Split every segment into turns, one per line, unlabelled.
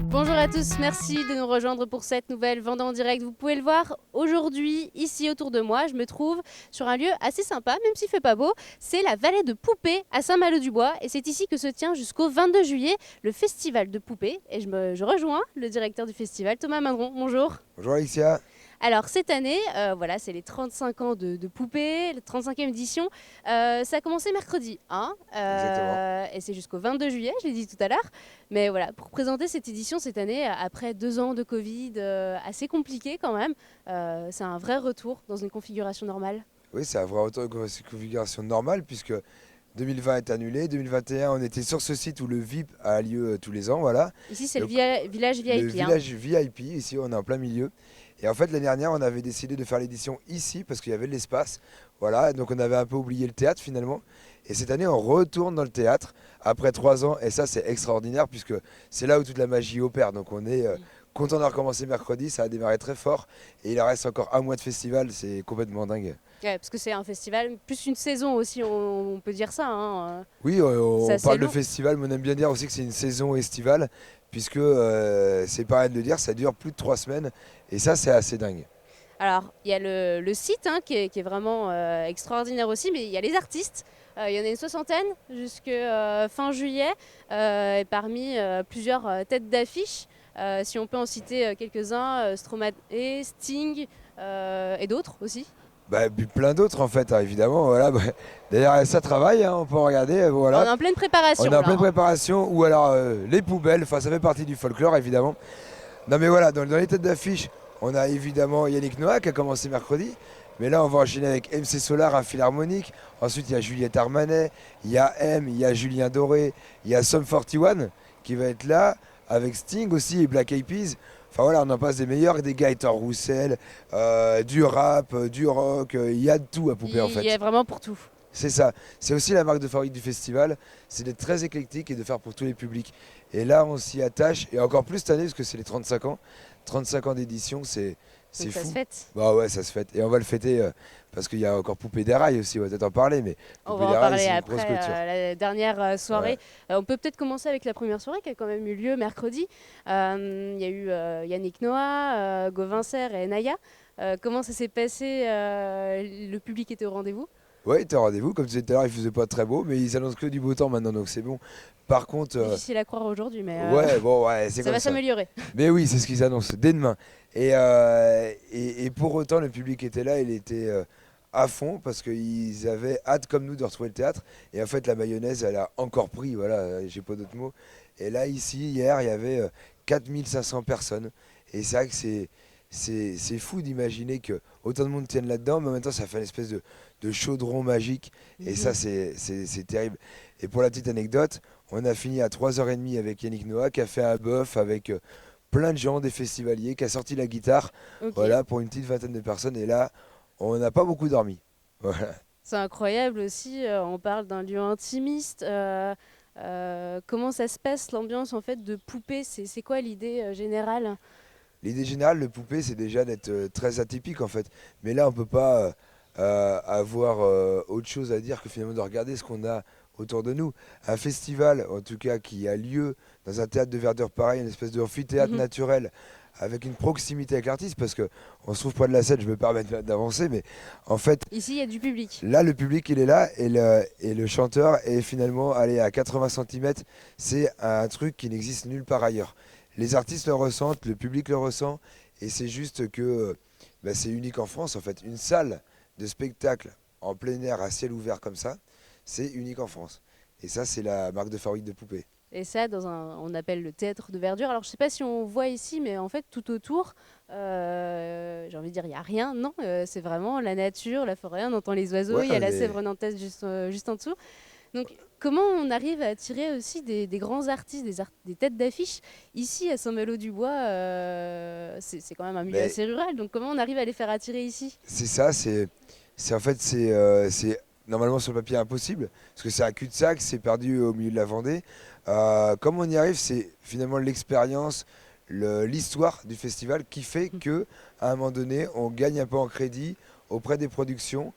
Bonjour à tous, merci de nous rejoindre pour cette nouvelle Vendée en direct. Vous pouvez le voir aujourd'hui, ici autour de moi, je me trouve sur un lieu assez sympa, même s'il ne fait pas beau. C'est la vallée de Poupée à Saint-Malo-du-Bois et c'est ici que se tient jusqu'au 22 juillet le festival de Poupée. Et je rejoins le directeur du festival, Thomas Mindron. Bonjour.
Bonjour Alexia.
Alors cette année, voilà, c'est les 35 ans de Poupée, la 35e édition. Ça a commencé mercredi 1 et c'est jusqu'au 22 juillet, je l'ai dit tout à l'heure. Mais voilà, pour présenter cette édition cette année, après 2 ans de Covid, assez compliqué quand même, c'est un vrai retour dans une configuration normale.
Oui, c'est un vrai retour de configuration normale puisque 2020 est annulé. 2021, on était sur ce site où le VIP a lieu tous les ans. Voilà.
Ici, c'est
Donc,
le village VIP.
le village VIP, ici, on est en plein milieu. Et en fait, l'année dernière, on avait décidé de faire l'édition ici parce qu'il y avait de l'espace. Voilà, donc on avait un peu oublié le théâtre finalement. Et cette année, on retourne dans le théâtre après 3 ans. Et ça, c'est extraordinaire puisque c'est là où toute la magie opère. Donc on est content de recommencer mercredi. Ça a démarré très fort. Et il en reste encore un mois de festival. C'est complètement dingue.
Ouais, parce que c'est un festival, plus une saison aussi, on peut dire ça. Hein.
Oui, on
C'est
parle de
long.
festival, mais on aime bien dire aussi que c'est une saison estivale, puisque c'est pareil de le dire, ça dure plus de 3 semaines, et ça c'est assez dingue.
Alors, il y a le site hein, qui est vraiment extraordinaire aussi, mais il y a les artistes. Il y en a une soixantaine jusqu'à fin juillet, et parmi plusieurs têtes d'affiche. Si on peut en citer quelques-uns, Stromae, Sting et d'autres aussi.
Bah, puis plein d'autres en fait, hein, évidemment. Voilà, bah, d'ailleurs, ça travaille, hein, on peut en regarder.
On est
Voilà.
en pleine préparation.
On est en pleine préparation, ou alors les poubelles, enfin ça fait partie du folklore évidemment. Non mais voilà, dans les têtes d'affiche, on a évidemment Yannick Noah qui a commencé mercredi. Mais là, on va enchaîner avec MC Solar, un philharmonique. Ensuite, il y a Juliette Armanet, il y a M, il y a Julien Doré, il y a Sum 41 qui va être là, avec Sting aussi et Black Eyed Peas. Enfin voilà, on en passe des meilleurs, des Gaëtan Roussel, du rap, du rock, il y a de tout à Poupée en fait.
Il y a vraiment pour tout.
C'est ça. C'est aussi la marque de fabrique du festival, c'est d'être très éclectique et de faire pour tous les publics. Et là, on s'y attache, et encore plus cette année, parce que c'est les 35 ans. 35 ans d'édition, c'est
Donc
fou.
ça se fête.
Bah ouais, ça se fête. Et on va le fêter parce qu'il y a encore Poupée des Rails aussi, on va peut-être en parler. Mais
On
Poupée
va en
des Rails,
parler
c'est une
après
grosse clôture.
la dernière soirée.
Ouais.
On peut peut-être commencer avec la première soirée qui a quand même eu lieu mercredi. Il y a eu Yannick Noah, Gauvin Serre et Naya. Comment ça s'est passé Le public était au rendez-vous?
Ouais, il était au rendez-vous. Comme tu disais tout à l'heure, il faisait pas très beau, mais ils annoncent que du beau temps maintenant, donc c'est bon. Par contre,
Difficile à croire aujourd'hui, mais
ouais, bon, ouais, c'est
ça
comme
va
ça.
s'améliorer.
Mais oui, c'est ce qu'ils annoncent dès demain. Et pour autant, le public était là, il était à fond parce qu'ils avaient hâte comme nous de retrouver le théâtre. Et en fait, la mayonnaise, elle a encore pris, voilà, j'ai pas d'autres mots. Et là, ici, hier, il y avait 4500 personnes. Et c'est vrai que c'est fou d'imaginer que autant de monde tienne là-dedans, mais en même temps, ça fait une espèce de chaudron magique. Et ça, c'est terrible. Et pour la petite anecdote, on a fini à 3h30 avec Yannick Noah qui a fait un bœuf avec plein de gens, des festivaliers, qui a sorti la guitare,
Ok.
voilà, pour une petite vingtaine de personnes. Et là, on n'a pas beaucoup dormi. Voilà.
C'est incroyable aussi, on parle d'un lieu intimiste. Comment ça se passe l'ambiance en fait de Poupée? C'est quoi l'idée générale?
L'idée générale, le poupée, c'est déjà d'être très atypique en fait. Mais là, on peut pas avoir autre chose à dire que finalement de regarder ce qu'on a autour de nous. Un festival, en tout cas, qui a lieu dans un théâtre de verdure pareil, une espèce d'amphithéâtre
Mhm.
naturel, avec une proximité avec l'artiste, parce qu'on se trouve près de la scène, je me permets d'avancer, mais en fait,
Ici, il y a du public.
là, le public, il est là, et le chanteur est finalement allé à 80 cm. C'est un truc qui n'existe nulle part ailleurs. Les artistes le ressentent, le public le ressent, et c'est juste que bah, c'est unique en France, en fait. Une salle de spectacle en plein air, à ciel ouvert comme ça, c'est unique en France. Et ça, c'est la marque de fabrique de Poupée.
Et ça, on appelle le théâtre de verdure. Alors, je ne sais pas si on voit ici, mais en fait, tout autour, j'ai envie de dire, il n'y a rien. Non, c'est vraiment la nature, la forêt. On entend les oiseaux.
Ouais,
Il y a la Sèvre nantaise juste en dessous. Donc, comment on arrive à attirer aussi des grands artistes, des têtes d'affiche ici à Saint-Malo-du-Bois? C'est quand même un milieu
mais
assez rural. Donc, comment on arrive à les faire attirer ici?
c'est ça, en fait, c'est normalement sur le papier impossible, parce que c'est un cul-de-sac, c'est perdu au milieu de la Vendée. Comme on y arrive, c'est finalement l'expérience, l'histoire du festival qui fait que à un moment donné, on gagne un peu en crédit auprès des productions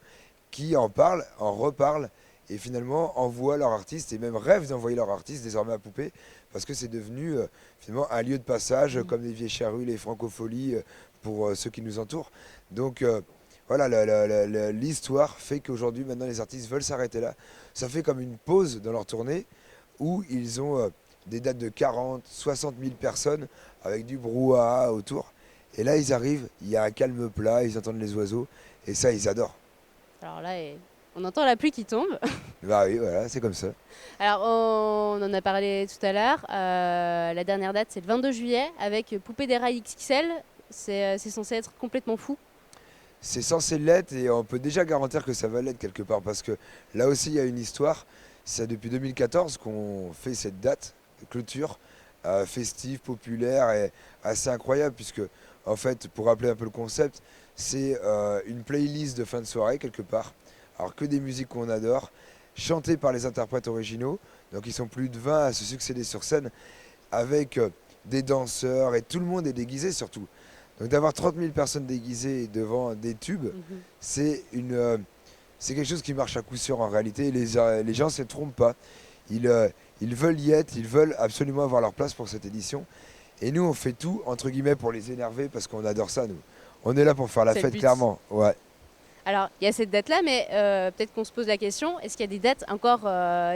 qui en parlent, en reparlent et finalement envoient leurs artistes et même rêvent d'envoyer leurs artistes désormais à Poupée parce que c'est devenu finalement un lieu de passage comme les Vieilles Charrues, les Francopholies pour ceux qui nous entourent. Donc voilà, l'histoire fait qu'aujourd'hui maintenant les artistes veulent s'arrêter là. Ça fait comme une pause dans leur tournée où ils ont des dates de 40, 60 000 personnes avec du brouhaha autour. Et là ils arrivent, il y a un calme plat, ils entendent les oiseaux et ça ils adorent.
Alors là, on entend la pluie qui tombe.
Bah oui, voilà, c'est comme ça.
Alors, on en a parlé tout à l'heure. La dernière date, c'est le 22 juillet avec Poupée des Rails XXL. C'est censé être complètement fou.
C'est censé l'être et on peut déjà garantir que ça va l'être quelque part parce que là aussi il y a une histoire. C'est depuis 2014 qu'on fait cette date de clôture festive, populaire et assez incroyable puisque en fait, pour rappeler un peu le concept, c'est une playlist de fin de soirée quelque part. Alors que des musiques qu'on adore, chantées par les interprètes originaux. Donc ils sont plus de 20 à se succéder sur scène avec des danseurs et tout le monde est déguisé surtout. Donc d'avoir 30 000 personnes déguisées devant des tubes, c'est quelque chose qui marche à coup sûr en réalité. Et les gens ne se trompent pas. Ils veulent y être, ils veulent absolument avoir leur place pour cette édition. Et nous, on fait tout, entre guillemets, pour les énerver parce qu'on adore ça, nous. On est là pour faire la fête, clairement. Ouais.
Alors, il y a cette date-là, mais peut-être qu'on se pose la question, est-ce qu'il y a des dates encore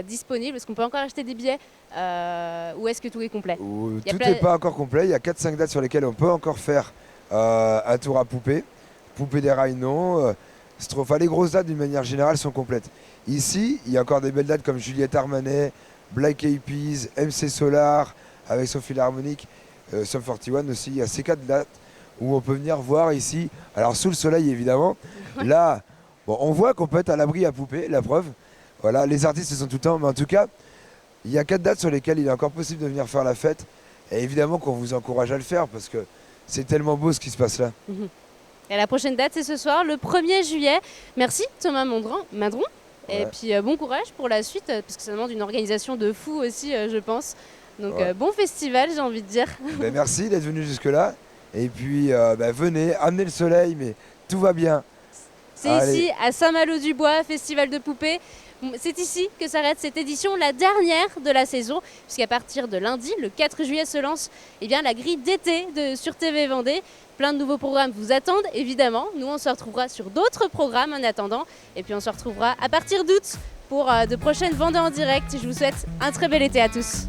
disponibles? Est-ce qu'on peut encore acheter des billets ou est-ce que tout est complet?
Tout n'est pas encore complet. Il y a 4-5 dates sur lesquelles on peut encore faire un tour à Poupée. Poupée des Rails, non. Stropha, les grosses dates, d'une manière générale, sont complètes. Ici, il y a encore des belles dates comme Juliette Armanet, Black Eyed Peas, MC Solar, avec son philharmonique, Sum 41 aussi. Il y a ces 4 dates où on peut venir voir ici. Alors sous le soleil évidemment. Là, bon, on voit qu'on peut être à l'abri à Poupée, la preuve. Voilà, les artistes sont tout le temps, mais en tout cas, il y a 4 dates sur lesquelles il est encore possible de venir faire la fête. Et évidemment qu'on vous encourage à le faire parce que c'est tellement beau ce qui se passe là.
Et la prochaine date, c'est ce soir, le 1er juillet. Merci Thomas Madron. Ouais. Et puis bon courage pour la suite, parce que ça demande une organisation de fou aussi, je pense. Donc bon festival, j'ai envie de dire.
Ben, merci d'être venu jusque-là. Et puis venez, amenez le soleil, mais tout va bien.
C'est ici, à Saint-Malo-du-Bois, festival de poupées. C'est ici que s'arrête cette édition, la dernière de la saison, puisqu'à partir de lundi, le 4 juillet, se lance la grille d'été sur TV Vendée. Plein de nouveaux programmes vous attendent, évidemment. Nous, on se retrouvera sur d'autres programmes en attendant. Et puis, on se retrouvera à partir d'août pour de prochaines Vendées en direct. Je vous souhaite un très bel été à tous.